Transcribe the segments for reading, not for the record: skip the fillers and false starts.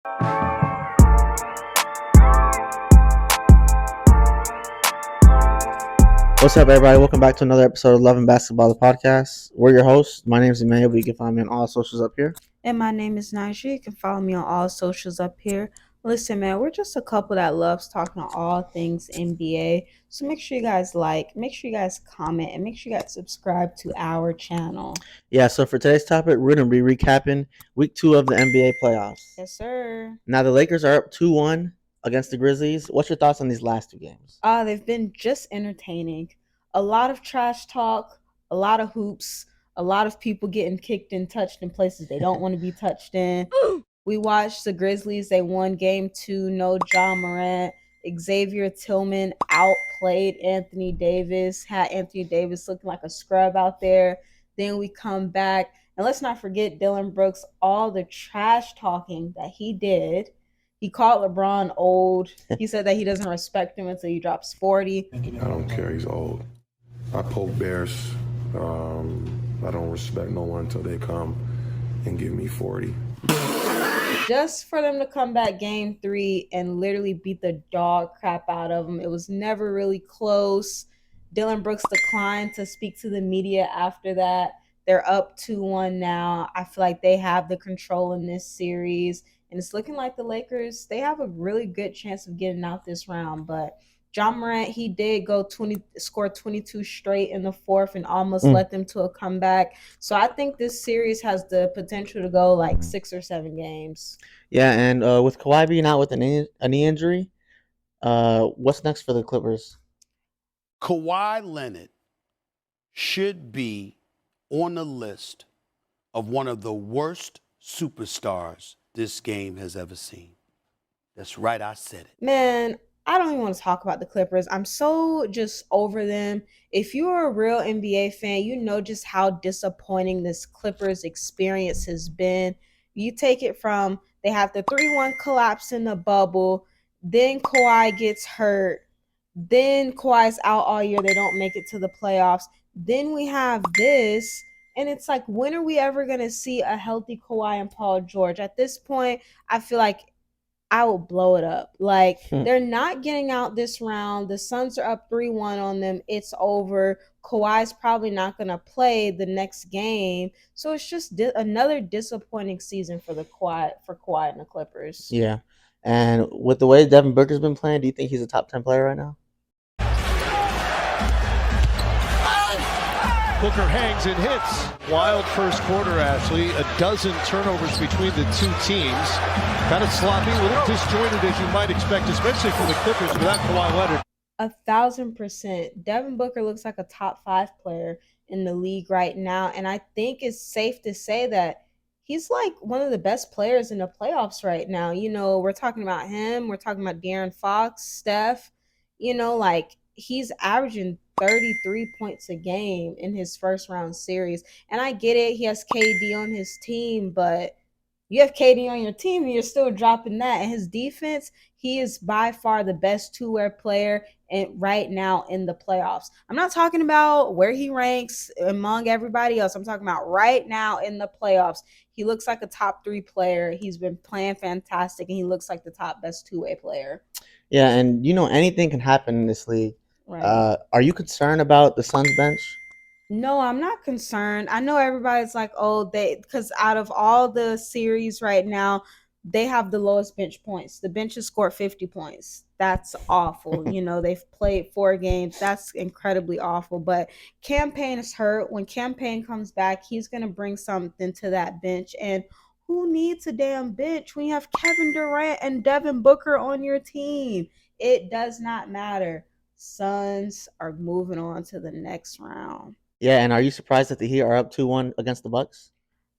What's up, everybody? Welcome back to another episode of Love and Basketball, the podcast. We're your hosts. My name is Emmanuel, but you can find me on all socials up here. And my name is Nigel. You can follow me on all socials up here. Listen, man, we're just a couple that loves talking all things NBA. So make sure you guys make sure you guys comment, and make sure you guys subscribe to our channel. Yeah, so for today's topic, we're going to be recapping week 2 of the NBA playoffs. Yes, sir. Now, the Lakers are up 2-1 against the Grizzlies. What's your thoughts on these last two games? They've been just entertaining. A lot of trash talk, a lot of hoops, a lot of people getting kicked and touched in places they don't want to be touched in. We watched the Grizzlies. They won game 2. No Ja Morant. Xavier Tillman outplayed Anthony Davis. Had Anthony Davis looking like a scrub out there. Then we come back. And let's not forget Dylan Brooks, all the trash talking that he did. He called LeBron old. He said that he doesn't respect him until he drops 40. I don't care. He's old. I poke bears. I don't respect no one until they come and give me 40. Just for them to come back game 3 and literally beat the dog crap out of them. It was never really close. Dylan Brooks declined to speak to the media after that. They're up 2-1 now. I feel like they have the control in this series. And it's looking like the Lakers, they have a really good chance of getting out this round. But Ja Morant, he did score 22 straight in the fourth and almost led them to a comeback. So I think this series has the potential to go like 6 or 7 games. Yeah, and with Kawhi being out with a knee injury, what's next for the Clippers? Kawhi Leonard should be on the list of one of the worst superstars this game has ever seen. That's right, I said it. Man, I don't even want to talk about the Clippers. I'm so just over them. If you're a real NBA fan, you know just how disappointing this Clippers experience has been. You take it from they have the 3-1 collapse in the bubble, then Kawhi gets hurt, then Kawhi's out all year. They don't make it to the playoffs. Then we have this, and it's like, when are we ever going to see a healthy Kawhi and Paul George? At this point, I feel like I will blow it up. Like, they're not getting out this round. The Suns are up 3-1 on them. It's over. Kawhi's probably not going to play the next game. So it's just another disappointing season for Kawhi and the Clippers. Yeah, and with the way Devin Booker's been playing, do you think he's a top 10 player right now? Booker hangs and hits. Wild first quarter, Ashley. A dozen turnovers between the two teams. Kind of sloppy, a little disjointed as you might expect, especially from the Clippers without Kawhi Leonard. 1,000%. Devin Booker looks like a top 5 player in the league right now. And I think it's safe to say that he's like one of the best players in the playoffs right now. You know, we're talking about him. We're talking about De'Aaron Fox, Steph. You know, like, he's averaging 33 points a game in his first round series. And I get it. He has KD on his team, but you have KD on your team and you're still dropping that. And his defense, he is by far the best two-way player right now in the playoffs. I'm not talking about where he ranks among everybody else. I'm talking about right now in the playoffs. He looks like a top 3 player. He's been playing fantastic, and he looks like the top best two-way player. Yeah, and you know, anything can happen in this league. Right. Are you concerned about the Suns bench? No, I'm not concerned. I know everybody's like, oh, because out of all the series right now, they have the lowest bench points. The bench has scored 50 points. That's awful. You know, they've played 4 games. That's incredibly awful. But Campaign is hurt. When Campaign comes back, he's going to bring something to that bench. And who needs a damn bench when you have Kevin Durant and Devin Booker on your team? It does not matter. Suns are moving on to the next round. Yeah, and are you surprised that the Heat are up 2-1 against the Bucks?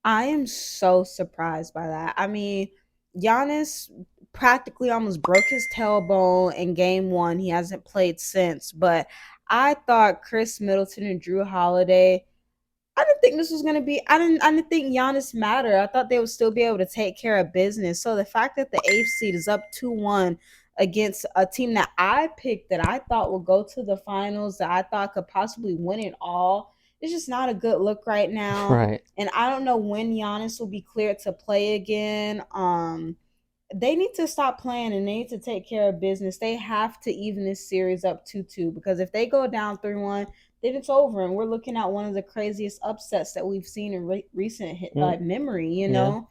I am so surprised by that. I mean, Giannis practically almost broke his tailbone in game 1. He hasn't played since. But I thought Chris Middleton and Drew Holiday, I didn't think this was going to be, I didn't think Giannis mattered. I thought they would still be able to take care of business. So the fact that the 8th seed is up 2-1 against a team that I picked, that I thought would go to the finals, that I thought could possibly win it all, it's just not a good look right now. Right. And I don't know when Giannis will be cleared to play again. they need to stop playing and they need to take care of business. They have to even this series up 2-2 because if they go down 3-1, then it's over. And we're looking at one of the craziest upsets that we've seen in recent memory, you know?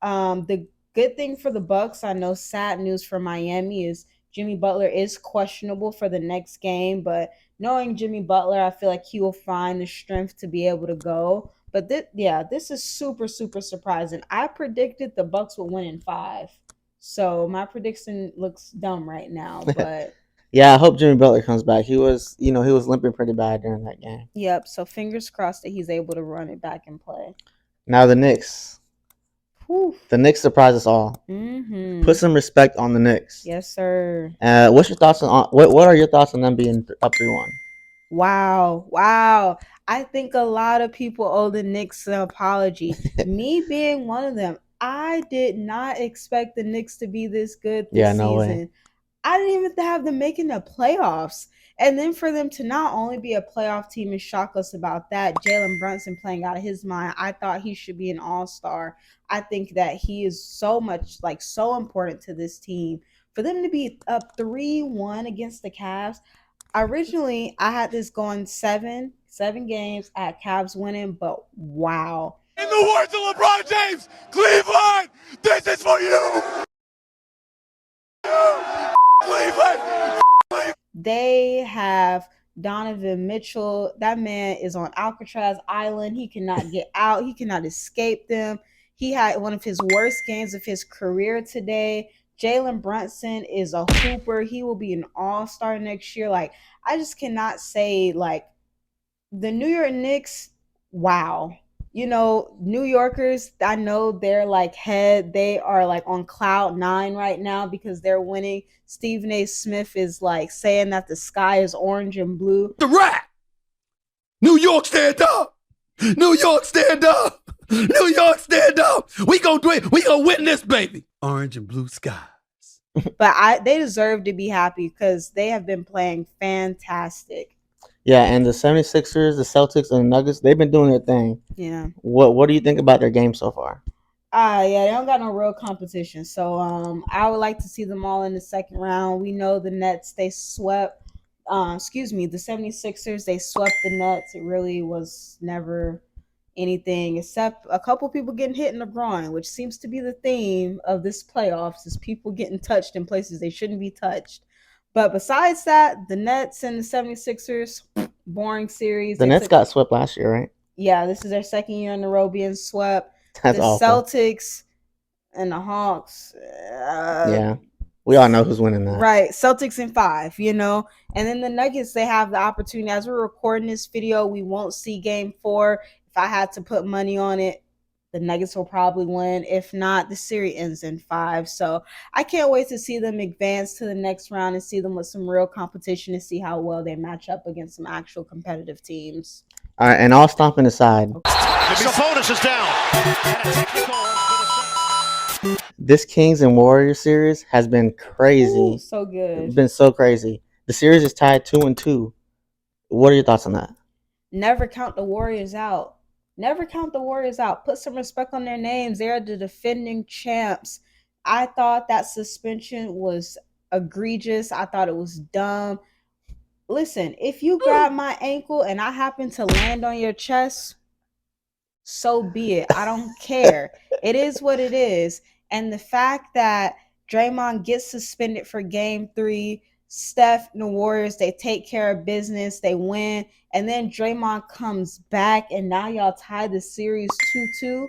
The good thing for the Bucks, I know sad news for Miami is Jimmy Butler is questionable for the next game, but knowing Jimmy Butler, I feel like he will find the strength to be able to go. But this is super, super surprising. I predicted the Bucks would win in 5. So my prediction looks dumb right now, but Yeah, I hope Jimmy Butler comes back. He was limping pretty bad during that game. yep. So fingers crossed that he's able to run it back and play. Now the Knicks. Whew. The Knicks surprised us all. Mm-hmm. Put some respect on the Knicks. Yes, sir. What's your thoughts on what are your thoughts on them being up 3-1? Wow. I think a lot of people owe the Knicks an apology. Me being one of them. I did not expect the Knicks to be this good this season. No way. I didn't even have them making the playoffs. And then for them to not only be a playoff team and shock us about that, Jalen Brunson playing out of his mind, I thought he should be an all-star. I think that he is so important to this team. For them to be up 3-1 against the Cavs, originally I had this going seven games at Cavs winning, but wow. In the words of LeBron James, Cleveland, this is for you. Cleveland. They have Donovan Mitchell. That man is on Alcatraz Island. He cannot get out. He cannot escape them. He had one of his worst games of his career today. Jalen Brunson is a hooper. He will be an all-star next year. Like, I just cannot say, like, the New York Knicks, wow. You know, New Yorkers, I know they're like they are like on cloud 9 right now because they're winning. Stephen A. Smith is like saying that the sky is orange and blue. The rat. New York, stand up. New York, stand up. New York, stand up. We gonna do it. We gonna win this, baby. Orange and blue skies. But they deserve to be happy because they have been playing fantastic. Yeah, and the 76ers, the Celtics, and the Nuggets, they've been doing their thing. Yeah. What do you think about their game so far? Yeah, they don't got no real competition. So I would like to see them all in the second round. We know the Nets, they swept the 76ers, they swept the Nets. It really was never anything except a couple people getting hit in the groin, which seems to be the theme of this playoffs, is people getting touched in places they shouldn't be touched. But besides that, the Nets and the 76ers, boring series. The Nets got swept last year, right? Yeah, this is their second year in a row being swept. That's the awful. Celtics and the Hawks. Yeah, we all know who's winning that. Right, Celtics in 5, you know. And then the Nuggets, they have the opportunity. As we're recording this video, we won't see game 4. If I had to put money on it, the Nuggets will probably win. If not, the series ends in 5. So I can't wait to see them advance to the next round and see them with some real competition and see how well they match up against some actual competitive teams. All right, and all stomping aside. Sabonis is down. This Kings and Warriors series has been crazy. Ooh, so good. It's been so crazy. The series is tied 2-2. What are your thoughts on that? Never count the Warriors out. Never count the Warriors out. Put some respect on their names. They're the defending champs. I thought that suspension was egregious. I thought it was dumb. Listen, if you grab my ankle and I happen to land on your chest, so be it. I don't care. It is what it is. And the fact that Draymond gets suspended for game 3, Steph and the Warriors, they take care of business, they win, and then Draymond comes back, and now y'all tie the series 2-2.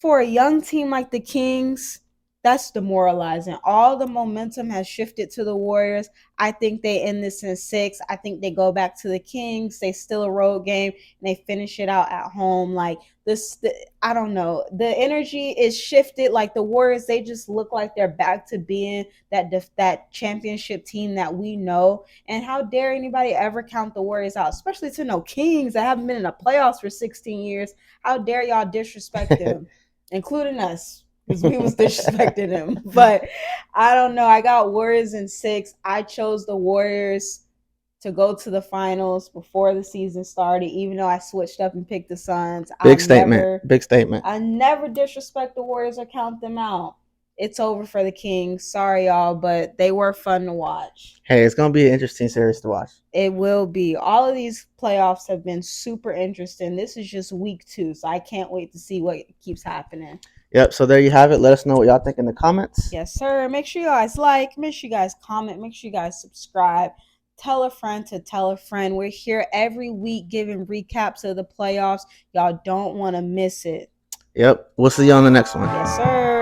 For a young team like the Kings, that's demoralizing. All the momentum has shifted to the Warriors. I think they end this in 6. I think they go back to the Kings. They still a road game, and they finish it out at home. Like I don't know. The energy is shifted. Like the Warriors, they just look like they're back to being that championship team that we know. And how dare anybody ever count the Warriors out, especially to no Kings that haven't been in the playoffs for 16 years. How dare y'all disrespect them, including us. Because we was disrespecting him. But I don't know. I got Warriors in 6. I chose the Warriors to go to the finals before the season started, even though I switched up and picked the Suns. Big statement. I never disrespect the Warriors or count them out. it's over for the Kings. Sorry, y'all, but they were fun to watch. Hey, it's gonna be an interesting series to watch. It will be. All of these playoffs have been super interesting. This is just week 2, so I can't wait to see what keeps happening. Yep. So there you have it. Let us know what y'all think in the comments. Yes, sir. Make sure you guys like. Make sure you guys comment. Make sure you guys subscribe. Tell a friend to tell a friend. We're here every week giving recaps of the playoffs. Y'all don't want to miss it. Yep. We'll see you on the next one. Yes, sir.